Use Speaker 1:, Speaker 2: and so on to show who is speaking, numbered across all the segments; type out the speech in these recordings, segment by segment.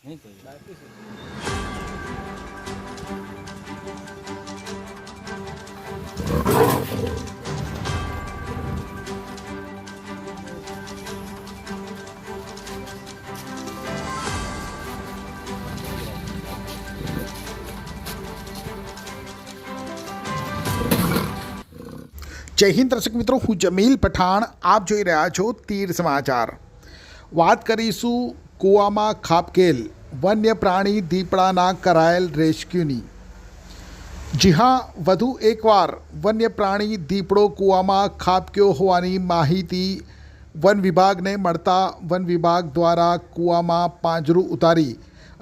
Speaker 1: નહીં કર્યું.
Speaker 2: બાકી છે.
Speaker 3: જય હિન્દ દર્શક મિત્રો, હું જમીલ પઠાણ, આપ જોઈ રહ્યા છો તીર સમાચાર. વાત કરીશું કૂવામાં ખાબકેલ વન્ય પ્રાણી દીપડાના કરાયેલ રેસ્ક્યુની. જી હા, વધુ એકવાર વન્ય પ્રાણી દીપડો કૂવામાં ખાબક્યો હોવાની માહિતી વન વિભાગને મળતા વન વિભાગ દ્વારા કૂવામાં પાંજરું ઉતારી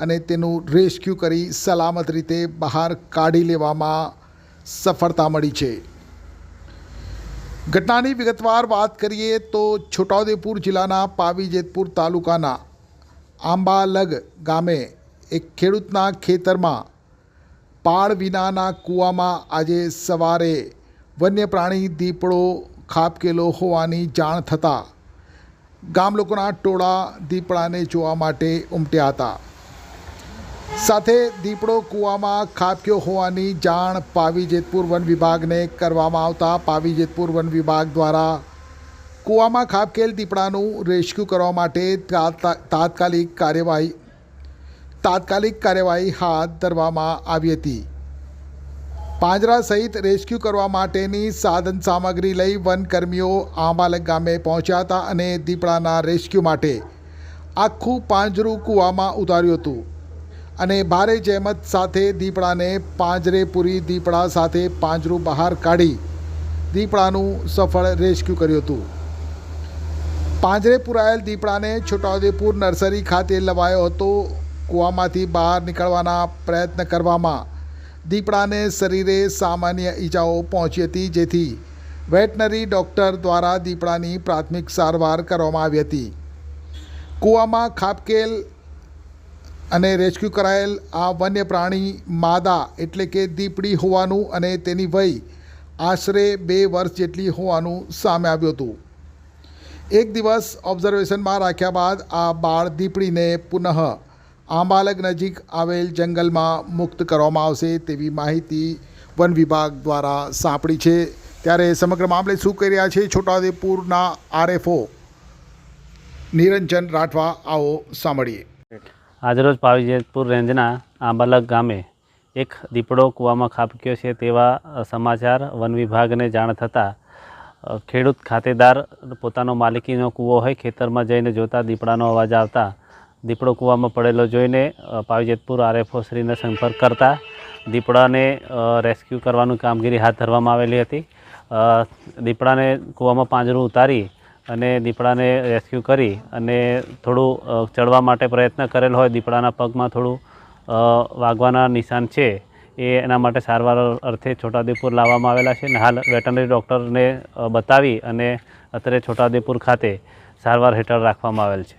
Speaker 3: અને તેનું રેસ્ક્યુ કરી સલામત રીતે બહાર કાઢી લેવામાં સફળતા મળી છે. ઘટનાની વિગતવાર વાત કરીએ તો છોટાઉદેપુર જિલ્લાના પાવી જેતપુર તાલુકાના આંબાલગ ગામે એક ખેડૂતના ખેતરમાં પાળ વિનાના કૂવામાં આજે સવારે વન્ય પ્રાણી દીપડો ખાબકેલો હોવાની જાણ થતાં ગામ લોકોના ટોળા દીપડાને જોવા માટે ઉમટ્યા હતા. સાથે દીપડો કૂવામાં ખાબક્યો હોવાની જાણ પાવી જેતપુર વન વિભાગને કરવામાં આવતા પાવી જેતપુર વન વિભાગ દ્વારા કૂવામાં ખાબકેલ દીપડાનું રેસ્ક્યુ કરવા માટે તાત્કાલિક કાર્યવાહી હાથ ધરવામાં આવી હતી. પાંજરા સહિત રેસ્ક્યુ કરવા માટેની સાધન સામગ્રી લઈ વનકર્મીઓ આંબાલગ ગામે પહોંચ્યા હતા અને દીપડાના રેસ્ક્યુ માટે આખું પાંજરું કૂવામાં ઉતાર્યું હતું અને ભારે જહેમત સાથે દીપડાને પાંજરે પૂરી દીપડા સાથે પાંજરું બહાર કાઢી દીપડાનું સફળ રેસ્ક્યુ કર્યું હતું. પાંજરે પુરાયેલ દીપડાને છોટાઉદેપુર નર્સરી ખાતે લવાયો હતો. કૂવામાંથી બહાર નીકળવાના પ્રયત્ન કરવામાં દીપડાને શરીરે સામાન્ય ઈજાઓ પહોંચી હતી, જેથી વેટનરી ડૉક્ટર દ્વારા દીપડાની પ્રાથમિક સારવાર કરવામાં આવી હતી. કૂવામાં ખાબકેલ અને રેસ્ક્યુ કરાયેલ આ વન્ય પ્રાણી માદા એટલે કે દીપડી હોવાનું અને તેની વય આશરે 2 વર્ષ જેટલી હોવાનું સામે આવ્યું હતું. એક દિવસ ઓબ્ઝર્વેશનમાં રાખ્યા બાદ આ બાળ દીપડીને પુનઃ આંબાલગ નજીક આવેલ જંગલમાં મુક્ત કરવામાં આવશે તેવી માહિતી વન વિભાગ દ્વારા સાંપડી છે. ત્યારે સમગ્ર મામલે શું કહી રહ્યા છે છોટાઉદેપુરના આરએફઓ નિરંજન રાઠવા, આવો સાંભળીએ.
Speaker 4: આજરોજ પાવી જેતપુર રેન્જના આંબાલગ ગામે એક દીપડો કૂવામાં ખાબક્યો છે તેવા સમાચાર વન વિભાગને જાણ થતાં ખેડૂત ખાતેદાર પોતાનો માલિકીનો કૂવો હોય ખેતરમાં જઈને જોતા દીપડાનો અવાજ આવતા દીપડો કૂવામાં પડેલો જોઈને પાવી જેતપુર આરએફઓ શ્રીને સંપર્ક કરતા દીપડાને રેસ્ક્યુ કરવાનું કામગીરી હાથ ધરવામાં આવેલી હતી. દીપડાને કૂવામાં પાંજરું ઉતારી અને દીપડાને રેસ્ક્યુ કરી અને થોડું ચડવા માટે પ્રયત્ન કરેલ હોય, દીપડાના પગમાં થોડું વાગવાના નિશાન છે, એના માટે સારવાર અર્થે છોટાઉદેપુર લાવવામાં આવેલા છે અને હાલ વેટનરી ડૉક્ટરને બતાવી અને અત્યારે છોટાઉદેપુર ખાતે સારવાર હેઠળ રાખવામાં આવેલ છે.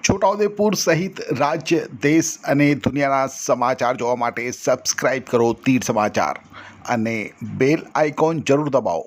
Speaker 3: છોટાઉદેપુર સહિત રાજ્ય, દેશ અને દુનિયાના સમાચાર જોવા માટે સબસ્ક્રાઈબ કરો તીર સમાચાર અને બેલ આઇકોન જરૂર દબાવો.